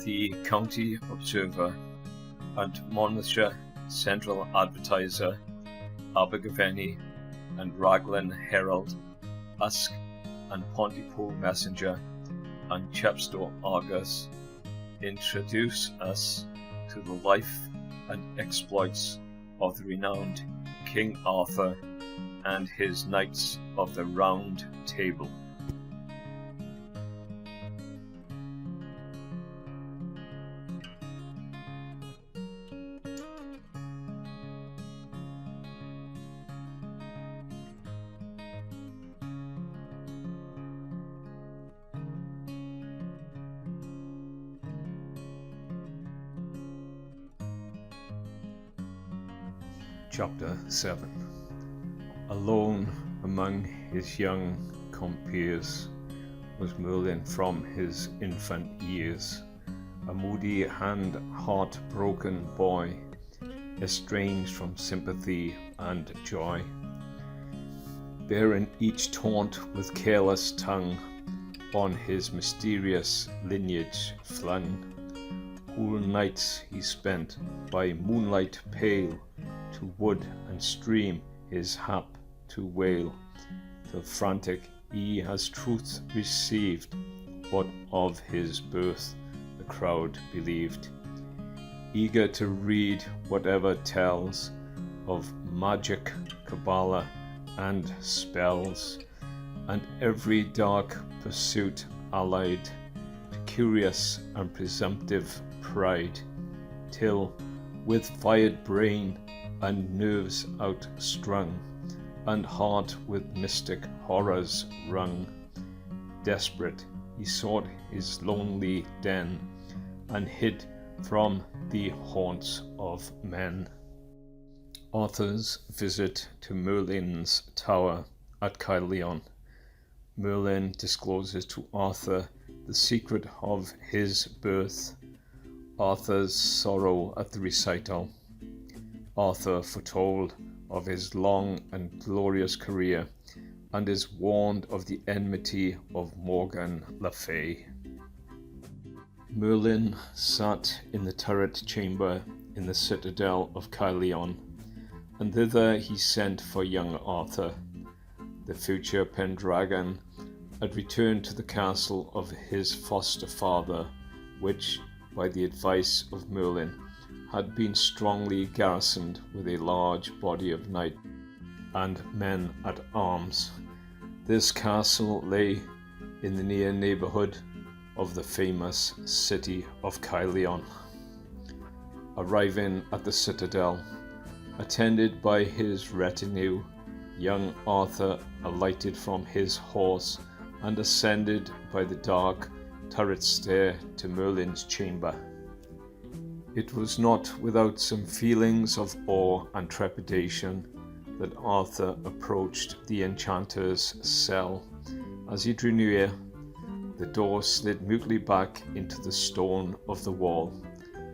the County Observer and Monmouthshire Central Advertiser, Abergavenny and Raglan Herald, Usk and Pontypool Messenger, and Chepstow Argus introduce us to the life and exploits of the renowned King Arthur and his Knights of the Round Table. Chapter 7. Alone among his young compeers was Merlin from his infant years, a moody and heartbroken boy, estranged from sympathy and joy, bearing each taunt with careless tongue on his mysterious lineage flung. Whole nights he spent by moonlight pale, to wood and stream his hap to wail, till frantic he as truth received what of his birth the crowd believed, eager to read whatever tells of magic, cabala, and spells, and every dark pursuit allied to curious and presumptive pride, till with fired brain and nerves outstrung, and heart with mystic horrors wrung, desperate he sought his lonely den, and hid from the haunts of men. Arthur's visit to Merlin's tower at Caerleon. Merlin discloses to Arthur the secret of his birth. Arthur's sorrow at the recital. Arthur foretold of his long and glorious career, and is warned of the enmity of Morgan le Fay. Merlin sat in the turret chamber in the citadel of Caerleon, and thither he sent for young Arthur. The future Pendragon had returned to the castle of his foster father, which, by the advice of Merlin, had been strongly garrisoned with a large body of knights and men at arms. This castle lay in the near neighbourhood of the famous city of Caerleon. Arriving at the citadel, attended by his retinue, young Arthur alighted from his horse and ascended by the dark turret stair to Merlin's chamber. It was not without some feelings of awe and trepidation that Arthur approached the enchanter's cell. As he drew near, the door slid mutely back into the stone of the wall,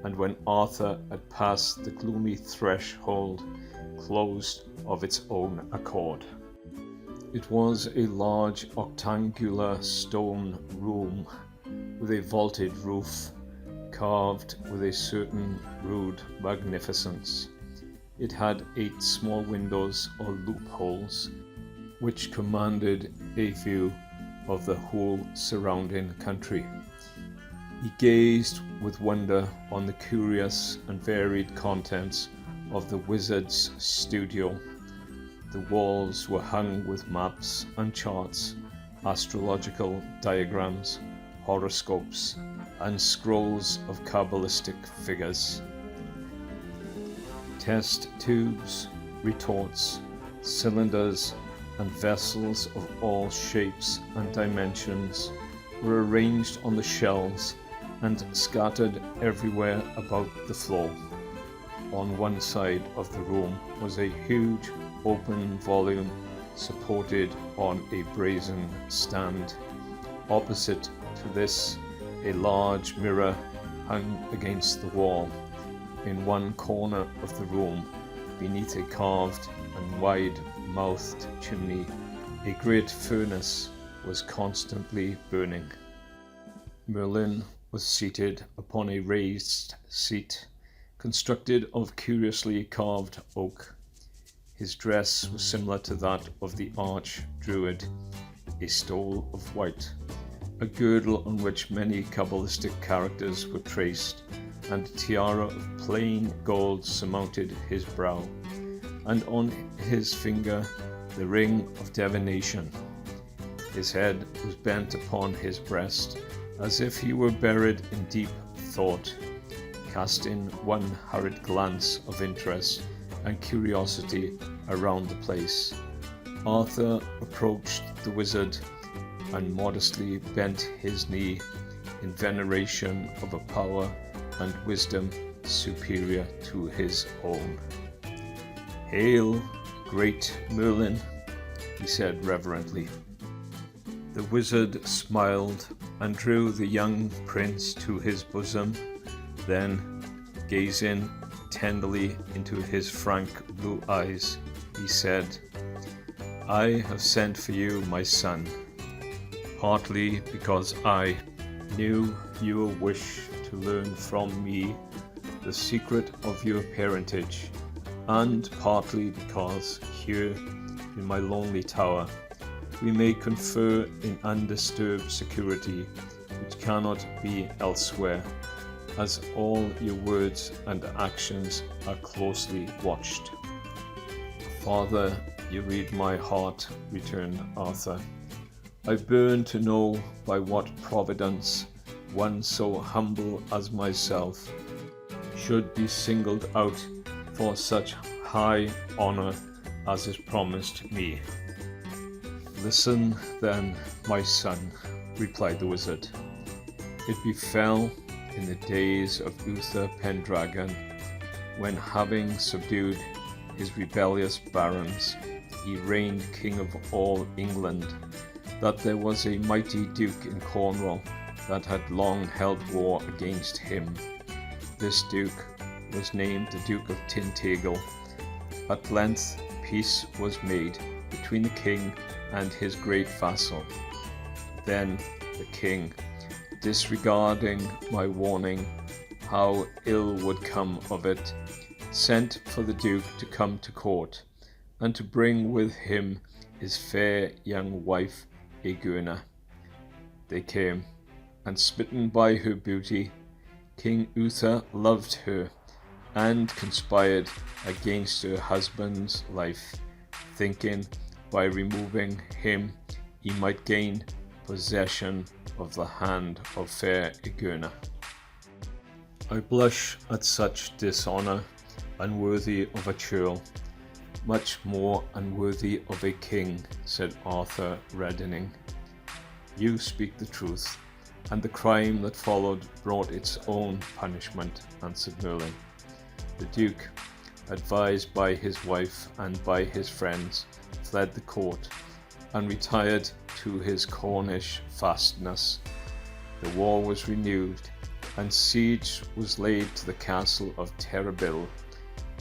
and when Arthur had passed the gloomy threshold, closed of its own accord. It was a large octangular stone room with a vaulted roof, carved with a certain rude magnificence. It had 8 small windows or loopholes, which commanded a view of the whole surrounding country. He gazed with wonder on the curious and varied contents of the wizard's studio. The walls were hung with maps and charts, astrological diagrams, horoscopes, and scrolls of Kabbalistic figures. Test tubes, retorts, cylinders, and vessels of all shapes and dimensions were arranged on the shelves and scattered everywhere about the floor. On one side of the room was a huge open volume supported on a brazen stand. Opposite to this, a large mirror hung against the wall. In one corner of the room, beneath a carved and wide-mouthed chimney, a great furnace was constantly burning. Merlin was seated upon a raised seat, constructed of curiously carved oak. His dress was similar to that of the arch-druid, a stole of white, a girdle on which many Kabbalistic characters were traced, and a tiara of plain gold surmounted his brow, and on his finger the ring of divination. His head was bent upon his breast, as if he were buried in deep thought, casting one hurried glance of interest and curiosity around the place. Arthur approached the wizard and modestly bent his knee in veneration of a power and wisdom superior to his own. "Hail, great Merlin," he said reverently. The wizard smiled and drew the young prince to his bosom, then, gazing tenderly into his frank blue eyes, he said, "I have sent for you, my son, partly because I knew your wish to learn from me the secret of your parentage, and partly because here in my lonely tower we may confer in undisturbed security which cannot be elsewhere, as all your words and actions are closely watched." "Father, you read my heart," returned Arthur. "I burn to know by what providence one so humble as myself should be singled out for such high honour as is promised me." "Listen then, my son," replied the wizard. "It befell in the days of Uther Pendragon, when, having subdued his rebellious barons, he reigned king of all England, that there was a mighty duke in Cornwall that had long held war against him. This duke was named the Duke of Tintagel. At length peace was made between the king and his great vassal. Then the king, disregarding my warning how ill would come of it, sent for the duke to come to court, and to bring with him his fair young wife Igerna. They came, and smitten by her beauty, King Uther loved her, and conspired against her husband's life, thinking by removing him he might gain possession of the hand of fair Igerna. I blush at such dishonour, unworthy of a churl, much more unworthy of a king," said Arthur, reddening. "You speak the truth, and the crime that followed brought its own punishment," answered Merlin. The Duke, advised by his wife and by his friends, fled the court, and retired to his Cornish fastness. The war was renewed, and siege was laid to the castle of Terrabil,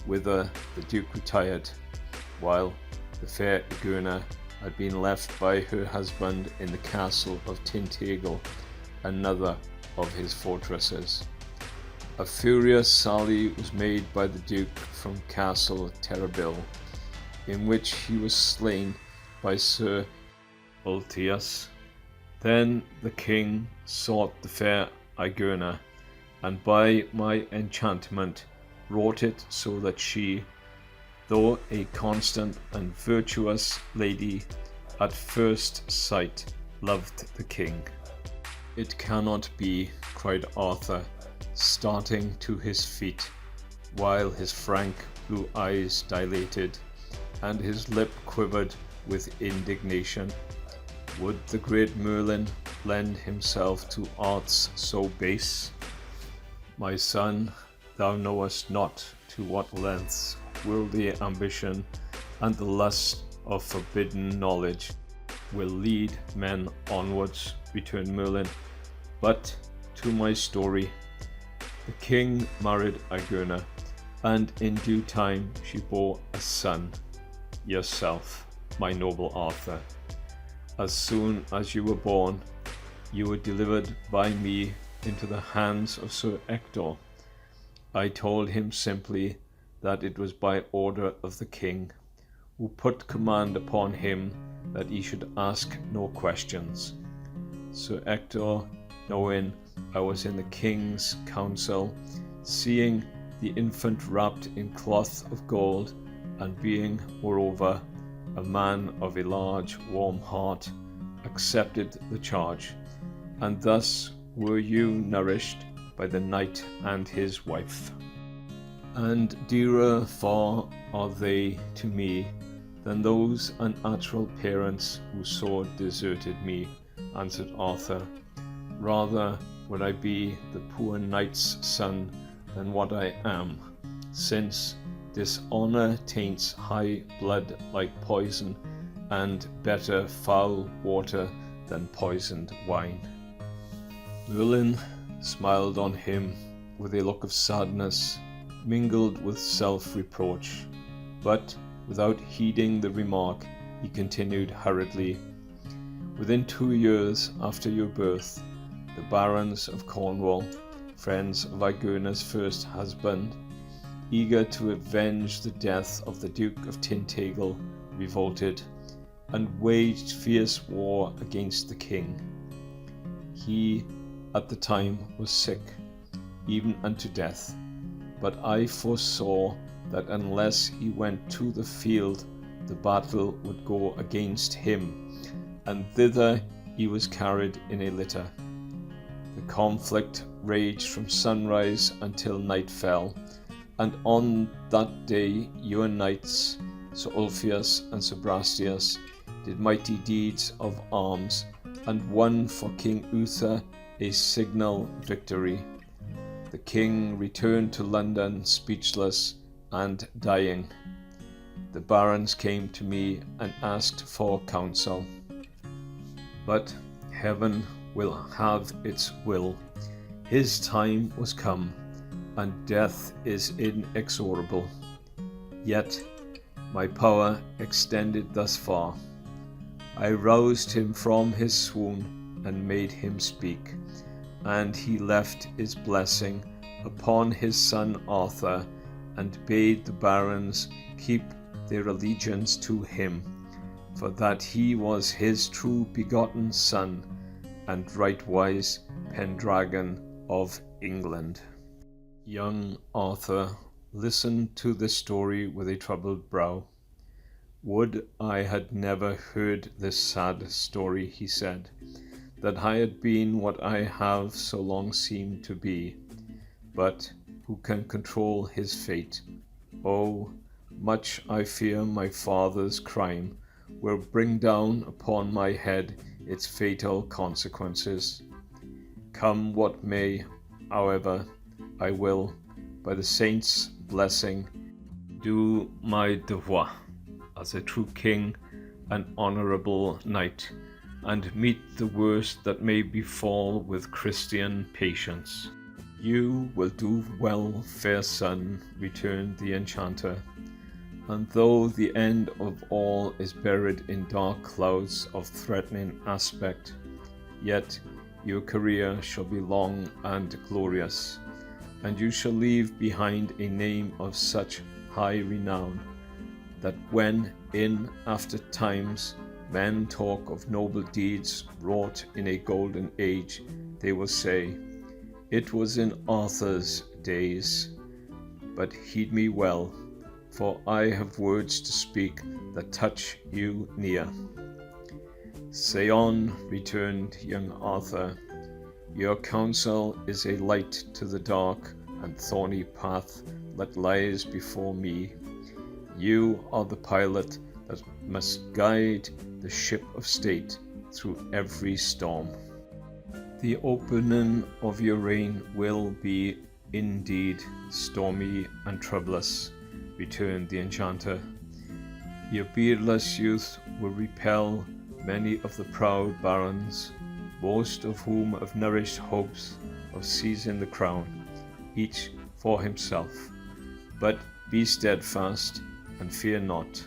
whither the Duke retired, while the fair Igerna had been left by her husband in the castle of Tintagel, another of his fortresses. A furious sally was made by the Duke from Castle Terrabil, in which he was slain by Sir Ultius. Then the king sought the fair Igerna, and by my enchantment wrought it so that she, though a constant and virtuous lady, at first sight loved the king. "It cannot be," cried Arthur, starting to his feet, while his frank blue eyes dilated, and his lip quivered with indignation. "Would the great Merlin lend himself to arts so base? My son, thou knowest not to what lengths worldly ambition and the lust of forbidden knowledge will lead men onwards," returned Merlin. "But to my story. The king married Igerna, and in due time she bore a son, yourself, my noble Arthur. As soon as you were born, you were delivered by me into the hands of Sir Ector. I told him simply that it was by order of the king, who put command upon him that he should ask no questions. Sir Ector, knowing I was in the king's council, seeing the infant wrapped in cloth of gold, and being, moreover, a man of a large, warm heart, accepted the charge, and thus were you nourished by the knight and his wife. And dearer far are they to me than those unnatural parents who so deserted me, answered Arthur. Rather would I be the poor knight's son than what I am, since dishonour taints high blood like poison, and better foul water than poisoned wine. Merlin smiled on him with a look of sadness, mingled with self-reproach, but without heeding the remark, he continued hurriedly, "Within 2 years after your birth, the barons of Cornwall, friends of Igerna's first husband, eager to avenge the death of the Duke of Tintagel, revolted, and waged fierce war against the king. He at the time was sick, even unto death, but I foresaw that unless he went to the field, the battle would go against him, and thither he was carried in a litter. The conflict raged from sunrise until night fell, and on that day your knights, Sir Ulfius and Sir Brastias, did mighty deeds of arms, and won for King Uther a signal victory. The king returned to London speechless and dying. The barons came to me and asked for counsel. But heaven will have its will. His time was come, and death is inexorable. Yet my power extended thus far. I roused him from his swoon and made him speak, and he left his blessing upon his son Arthur, and bade the barons keep their allegiance to him, for that he was his true begotten son, and rightwise Pendragon of England." Young Arthur listened to this story with a troubled brow. "Would I had never heard this sad story," he said, "that I had been what I have so long seemed to be. But who can control his fate? Oh, much I fear my father's crime will bring down upon my head its fatal consequences. Come what may, however, I will, by the saints' blessing, do my devoir as a true king and honourable knight, and meet the worst that may befall with Christian patience." "You will do well, fair son," returned the enchanter, "and though the end of all is buried in dark clouds of threatening aspect, yet your career shall be long and glorious, and you shall leave behind a name of such high renown, that when in after times men talk of noble deeds wrought in a golden age, they will say, 'It was in Arthur's days.' But heed me well, for I have words to speak that touch you near." "Say on," returned young Arthur. "Your counsel is a light to the dark and thorny path that lies before me. You are the pilot that must guide the ship of state through every storm." "The opening of your reign will be indeed stormy and troublous," returned the enchanter. "Your beardless youth will repel many of the proud barons, most of whom have nourished hopes of seizing the crown, each for himself. But be steadfast and fear not,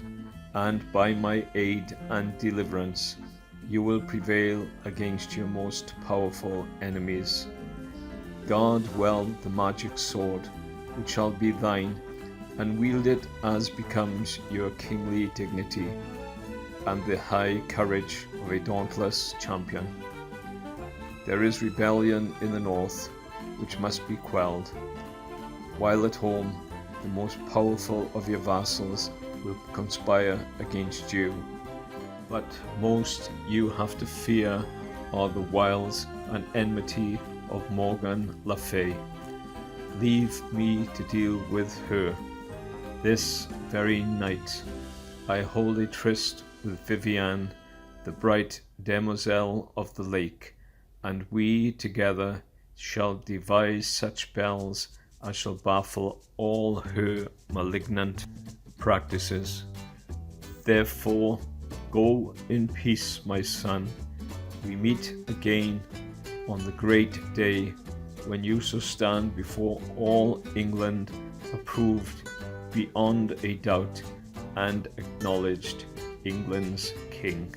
and by my aid and deliverance you will prevail against your most powerful enemies. Guard well the magic sword, which shall be thine, and wield it as becomes your kingly dignity, and the high courage of a dauntless champion. There is rebellion in the north, which must be quelled, while at home the most powerful of your vassals will conspire against you. But most you have to fear are the wiles and enmity of Morgan le Fay. Leave me to deal with her. This very night I hold a tryst with Viviane, the bright demoiselle of the lake, and we together shall devise such spells as shall baffle all her malignant practices. Therefore, go in peace, my son. We meet again on the great day when you shall stand before all England, approved beyond a doubt and acknowledged England's king.